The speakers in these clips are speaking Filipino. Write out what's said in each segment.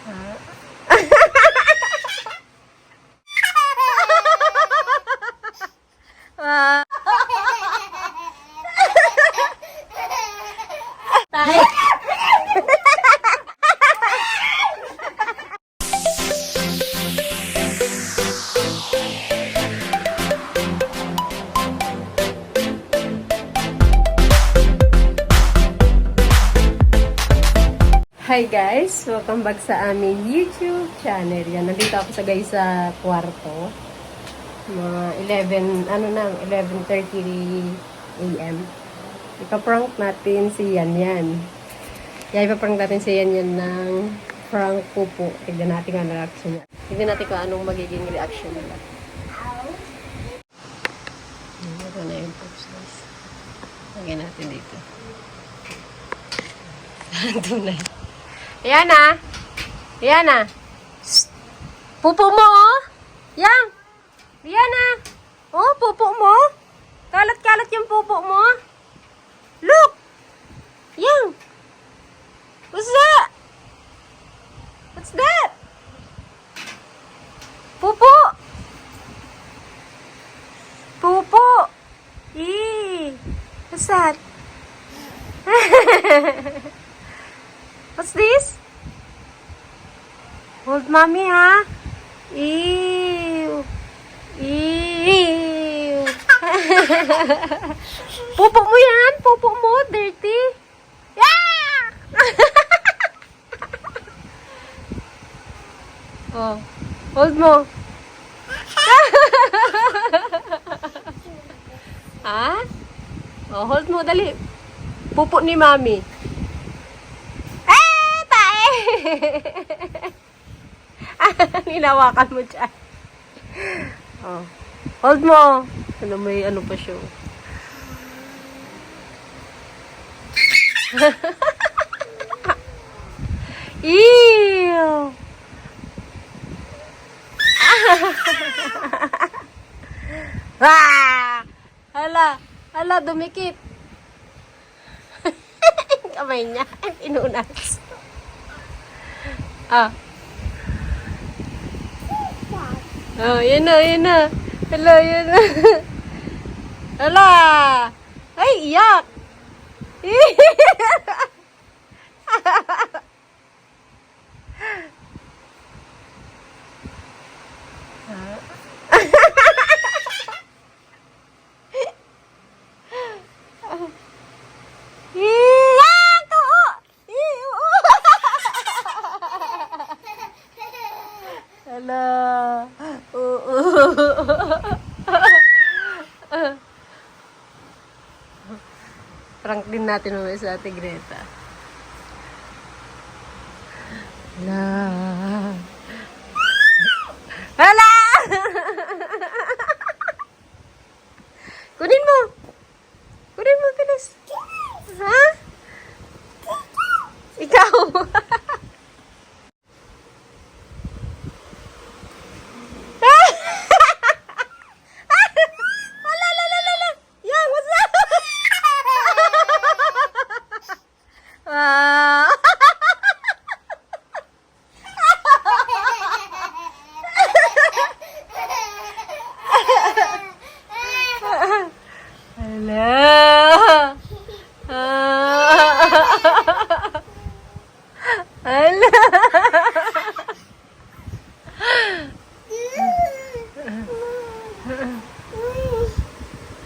Ah. Hi guys! Welcome back sa aming YouTube channel. Yan, nandito ako sa kwarto. Mga 11:30 AM. Ipaprank natin si Yan. Ipaprank natin si Yan ng prank pupo. Tignan natin ang reaction niya. Tignan natin kung anong magiging reaction nila. Ito na yung pops guys. Lagyan natin dito. Ito na. Ayan na. Ayan na. Pupo mo, oh. Yang. Ayan na. Oh, pupo mo. Kalat-kalat yung pupo mo. Look. Yang. What's that? What's that? Pupo. Pupo. Eee. What's that? What's this? Hold mommy, ha? Ew. Ew. Pupo mo yan. Pupo mo. Dirty. Yeah! Oh. Hold mo. Ha? Oh, hold mo. Dali. Pupo ni mami. Ninawakan mo dyan. Oh. Hold mo. Ano, may ano pa siya. Ew! Ah! Hala, dumikit. Kamay niya. Inunas. Ah. Oh, yan na. Hala, yan na. Hala. Ay, iyak. Hala. Prank din natin mamaya sa Ate Greta. Hala. Hala! Kunin mo. Kunin mo, bilis. Ha? Ikaw.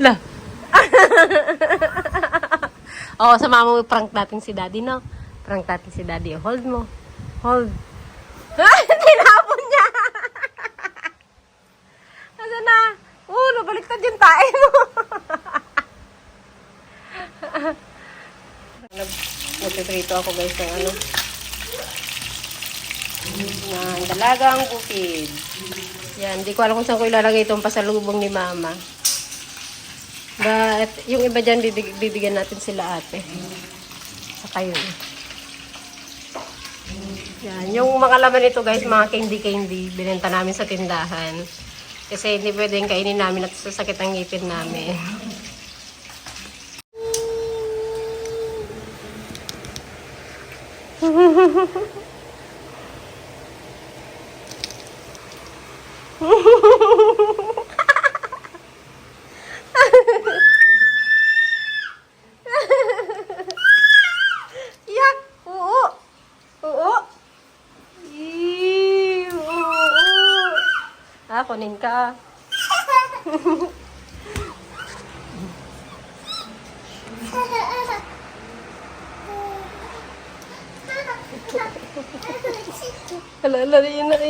Lah. Oh, sama mo prank natin si Daddy, no? Prank natin si Daddy. Hold mo. Hold. Tinapon niya. Ano na? Nabaliktad yung tae mo. Nagtitrito ako guys ng ano. Ng dalagang bukid. Yan, hindi ko alam kung saan ko ilalagay itong pasalubong ni Mama. But, yung iba dyan, bibigyan natin sila ate. Saka yun. Yan, yung mga laman nito guys, mga candy, binenta namin sa tindahan. Kasi hindi pwedeng kainin namin at sasakit ang ngipin namin. Yak! Oo! Oo! Oo! Ah, kunin ka. Ala, yun na.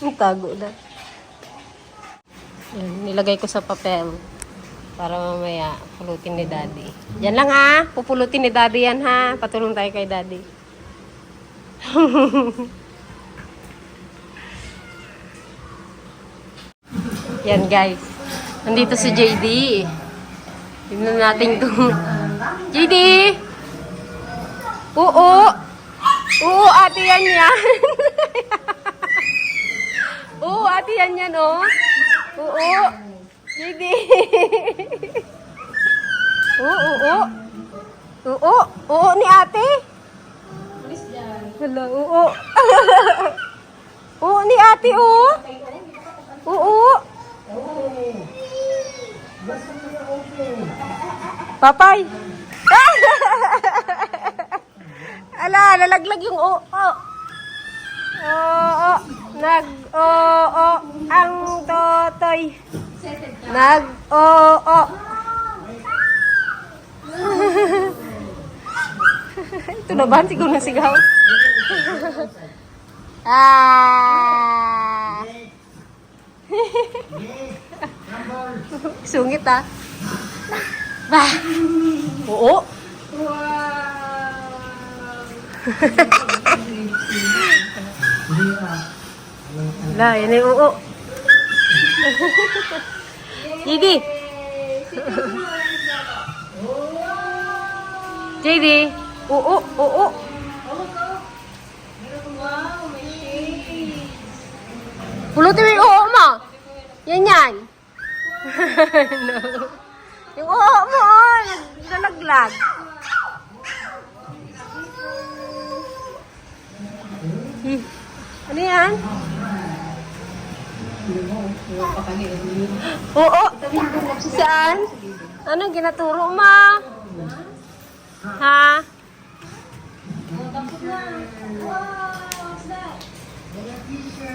Ang tago na. Yan, nilagay ko sa papel. Para mamaya, pulutin ni Daddy. Yan lang ha. Pupulutin ni Daddy yan ha. Patulong tayo kay Daddy. Yan guys. Nandito si JD. Tignan natin kung... JD! Oo! Oo, ate yan yan. Oo, ate yan yan oh. Oo. JD! Oo. Oo. Oo ni ate. Hala, oo. Oo ni ate oh. Oo. Papay. Ala, lalaglag yung oo. Oo. Nag-oo. Ang totoy. Nag-oo. Ito na ba? Sigaw na sigaw. Ah. Sungit ah. Bah. Oo. Lah, ini oo. JD. JD. Oo. Pulutin mo yung oo mo. Yan. No. Yung oo mo, naglalaglag. Ano yan? Oo. Saan? Anong ginaturo mo? Ha?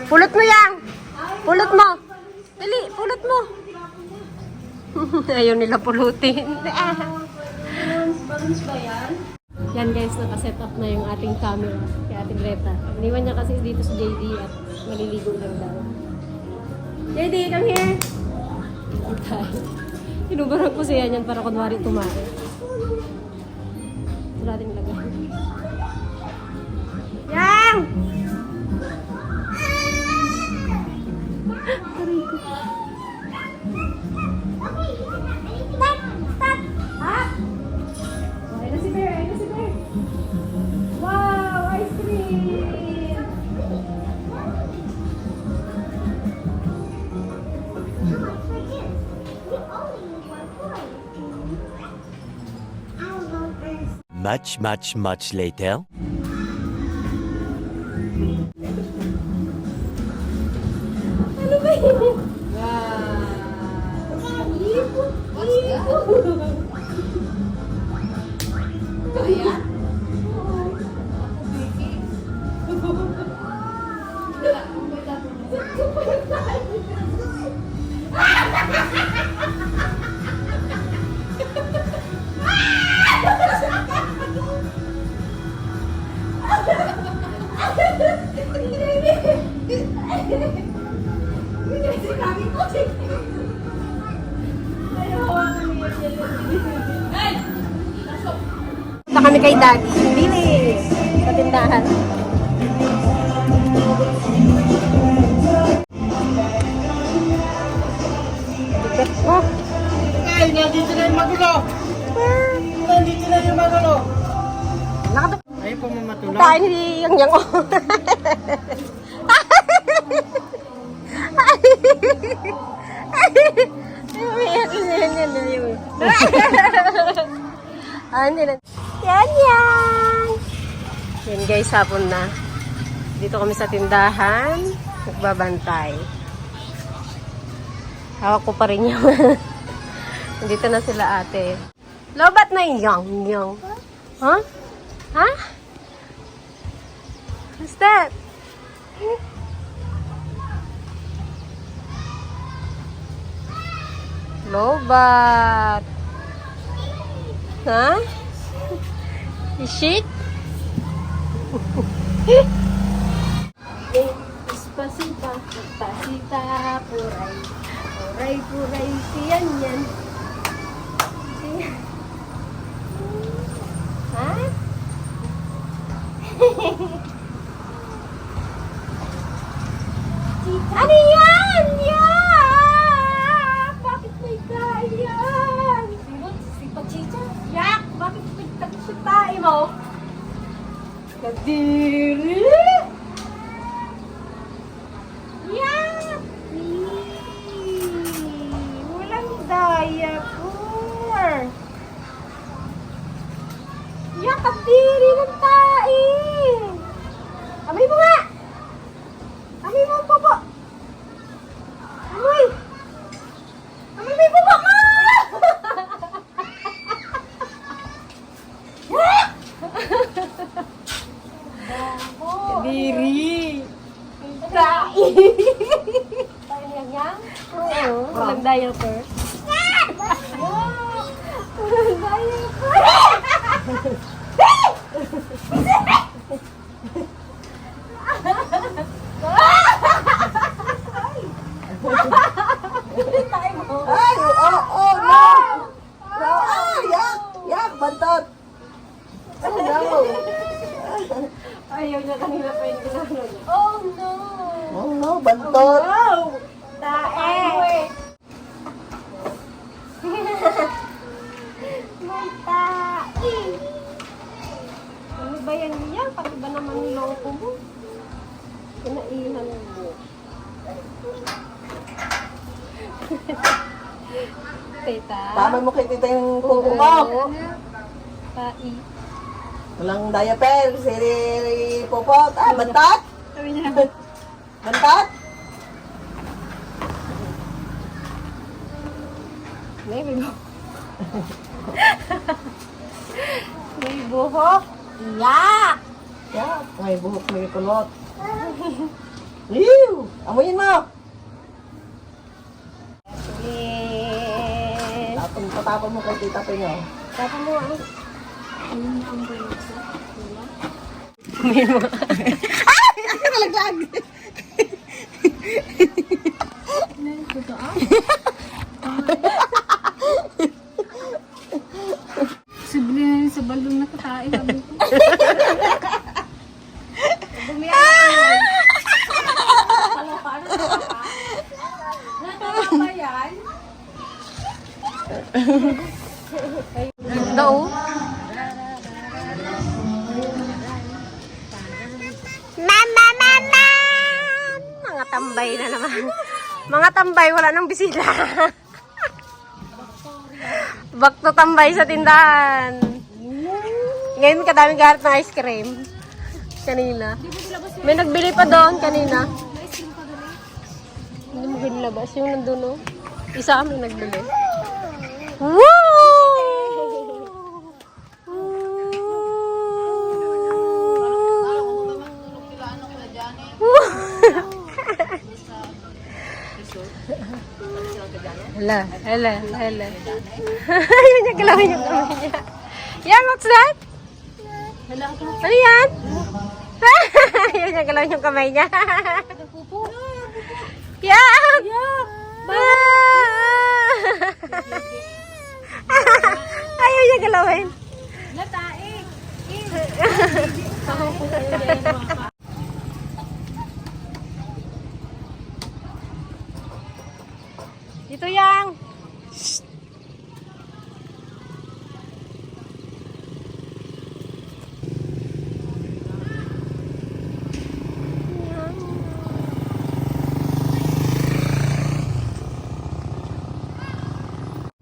Pulot mo yan. Pulot mo. Dali, pulot mo. Ayaw nila pulutin. Yan guys, nakaset up na yung ating camera kay ating Greta. Iniwan niya kasi dito sa JD at maliligo lang daw. JD, come here! Inubarang ko siya niyan para kunwari tumae. Wala din lagay. Yang! Much later. Ano ba yun? Ayan. Punta kami kay Daddy. Bilis! Sa tindahan. Tiket ko. Ay, nandito na yung magulo! Nandito na yung magulo! Ayaw po mamatulog. Tayo ni Yang oh. Yan. Yan guys, hapon na. Dito kami sa tindahan. Nagbabantay. Hawak ko pa rin yung... Nandito na sila ate. Lobat na yung. Huh? Huh? What's that? Lobat. Huh? Ishik? Despacita, despacita, puray. Puray, puray, siyan yan. Siyan. Ha? Ano yan? Yak! Bakit may ganyan? Si Pachita? Yak! Bakit may tagsutay mo? Kadiri! Yak! Walang daya po. Yak! Kadiri ng tae! Amoy mo nga! Amoy mo ang popo! Amoy! Amoy mo yung popo mo! Kadiri! Tae! Tae niyang yang? Oo. Walang diaper. Walang diaper! Ay, oh, no! No, yak, bantot! Oh, no! Ayaw niya kanina pa yung ginano niya. Oh no! Oh, no, bantot! Tae! May tae! Ano ba yan niya? Pati ba naman niloko mo? Kinaihan mo. Tita? Tama mo kay tita yung kuko mo. Tae. Walang diaper, si Popot. Ah, bantot! Sabi niya. Bantot! May buhok. May buhok. Yak! Yak, may buhok, may kulot. Ew! Amoyin mo! Yes. Patapon mo kay tita Pinyo. Tapos mo ang... Kumain mo. Nalaglag! Sabi sa balon na katae sabi ko. Bumiyak ako. Paano ka? Natawa ba yan? Daw. Mama! Mga tambay na naman. Mga tambay, wala nang bisita. Back to tambay sa tindahan. Ngayon kadaming garat ng ice cream. Kanina. May nagbili pa doon kanina. Hindi mo ginilabas. Yung nandun, oh. Isa kami nagbili. Woo! Hala. Ayun niya, galawin yung kamay niya. Yan, what's that? Ano yan? Ayun niya, galawin yung kamay niya. Yan! Ayaw niya galawin. Dito yang.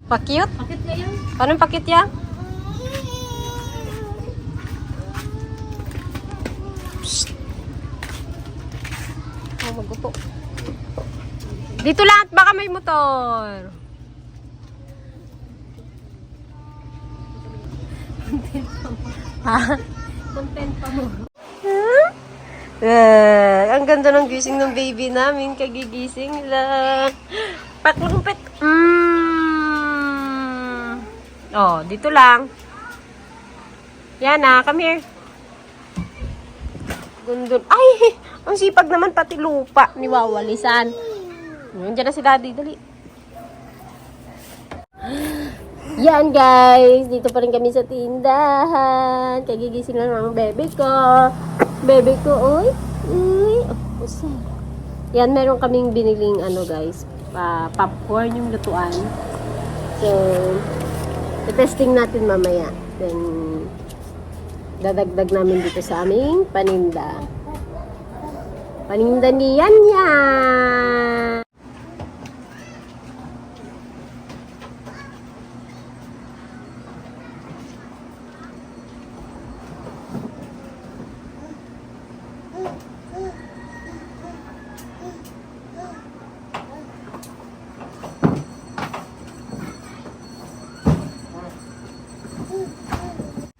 Pakit? Bakit ngayon? Paano pakit yan? maguto. Dito lahat, baka may motor. Ha? Content pa mo. Ang ganda ng gising ng baby namin. Kagigising lang. Paklumpit. Oh, dito lang. Yana, come here. Gundon. Ay! Ang sipag naman pati lupa. Niwawalisan. Nandiyan na si daddy. Dali. Yan guys. Dito pa rin kami sa tindahan. Kagigising lang ng bebe ko. Bebe ko, uy. Uy. Oh, usa. Yan, meron kaming biniling ano guys. Popcorn yung lutuan. So, testing natin mamaya. Then, dadagdag namin dito sa aming paninda. Paninda ni Yanya.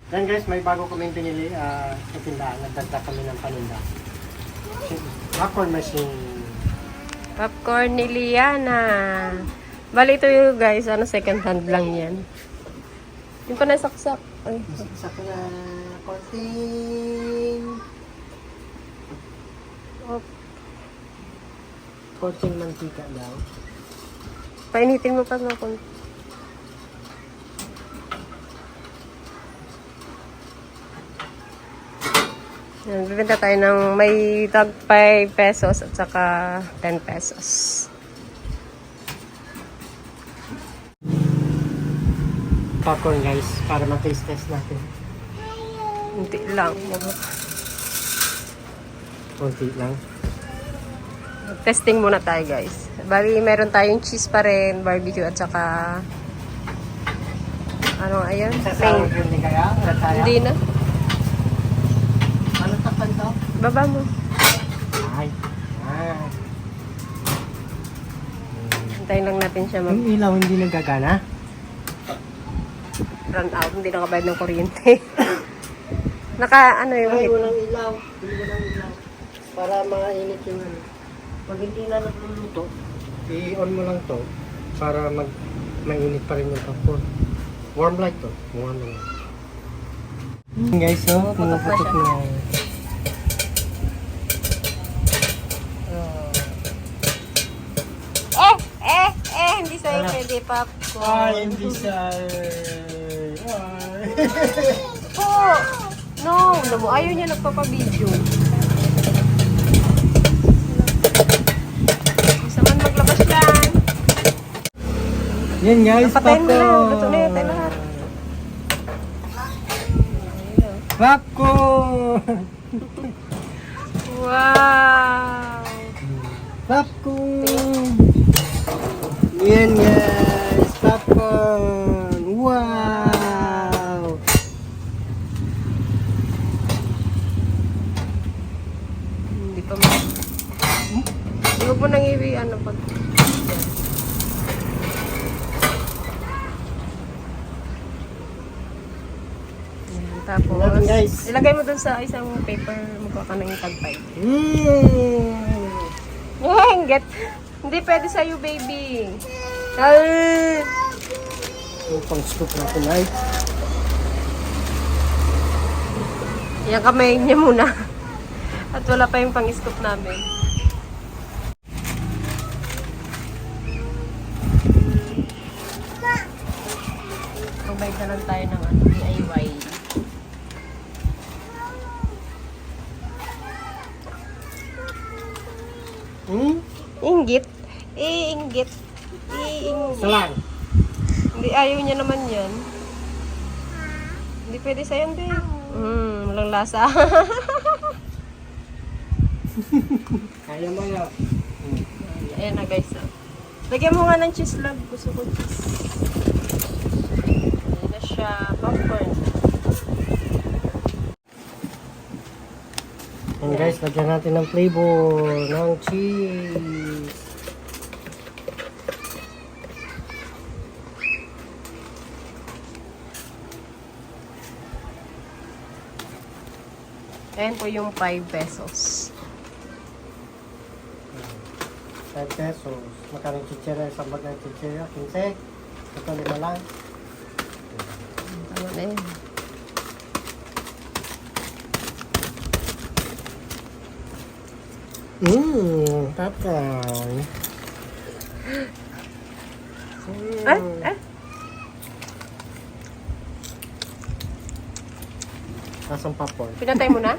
Yan guys, may bago kaming pinili sa tindahan. Nagdagdag kami ng paninda. Popcorn machine. Popcorn ni Liana. Bali ito yung guys, second hand lang yan. Yung pa nasaksak. Ay. Isa ko na konting... konting mantika daw. Painitin mo pa ng konti. Yan, bibenta tayo ng may tag 5 pesos at saka 10 pesos. Popcorn guys, para ma-taste test natin. Hindi lang. Konti lang. Testing muna tayo guys. Bali, meron tayong cheese pa rin, barbecue at saka ano ayun? Sasawag yun din kaya? Hindi na. Ano takpan to? Baba mo. Ay. Ah. Hintayin lang natin siya Yung ilaw hindi nagagana? run out. Hindi nakabayad ng kuryente. Naka ano yung Ay, walang ilaw. Hindi walang ilaw. Para mainit yung ano. Pag hindi na nagluluto, i-on mo lang to para mainit pa rin yung popcorn. Warm light to. Warm light. Guys, so, pumuputok na. Hindi sa'yo pwede popcorn. Ay, hindi siya. Oh, no, ayaw niya nagpapabideo. Gusto man maglabas yan. Yan guys, Napatayin mo na, popcorn. luto na yun tayo lahat. Popcorn! Wow! Popcorn! Yan guys, popcorn! Wow! Hindi pa mo. Huwag mo nang ano pag... Tapos, Yan, guys. ilagay mo dun sa isang paper, mukha ka ng tagpay. Get. Hindi pwede sa'yo, baby. Ay! Yung pang scoop natin ay. Yung kamay niya muna. At wala pa yung pang-scoop namin. Provide na lang tayo ng DIY. Inggit. Iinggit. Iinggit. Salang. Hindi, ayaw niya naman yan. Hindi pwede sa'yo, hindi. Walang lasa. Kaya mo yun. Ayan na guys. Lagyan mo nga ng cheese love. Gusto ko cheese. Ayan na siya. Popcorn. And guys, lagyan natin ng flavor ng cheese. Ayan po yung 5 pesos. 5 pesos. Magkano yung chichera? Isang bag ng chichera? 15? Ito 5 lang. Tama na yun. Popcorn. Nasaan popcorn? Pinatay mo na?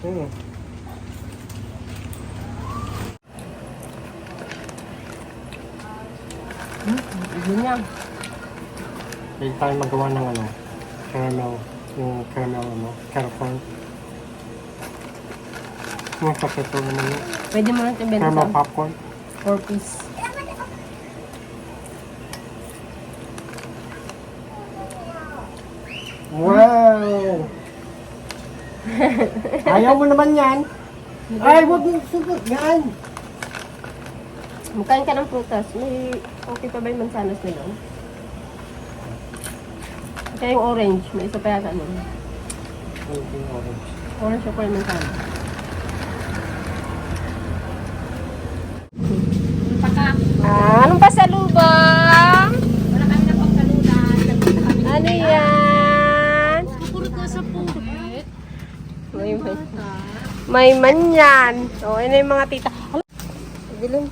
Yun yan. Pwede tayo magawa ng ano, caramel, yung caramel ano, caramel. Yung paketo naman yun. Pwede mo lang ibenta Caramel sa popcorn. 4 piece. Wow! Ayaw mo naman yan. Ay, huwag mong sugot yan. Magkain ka ng prutas. May okay pa ba yung mansanas nila? Kaya yung orange. May isa pa yata nun. Yung orange. Orange ako yung mansanas. Anong pasalubong? Wala kami na pagkalunan. Nagpunta kami. Ano yan? Pupulot na sa puwet. May manyan. O, yun na yung mga tita. Hala! Bilin.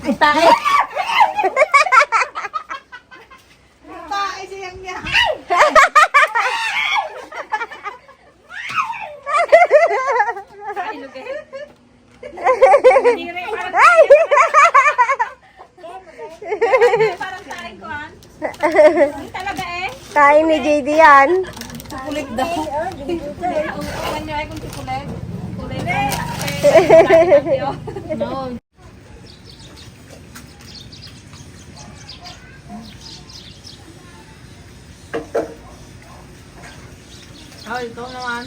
Ay, tae! Tae siyang niya. Parang tayo ko ah. Talaga eh. Kain ni JD yan. Kulit daw. Uwan niyo ay kung tikulit. Kulit. No. Oh, ikaw naman.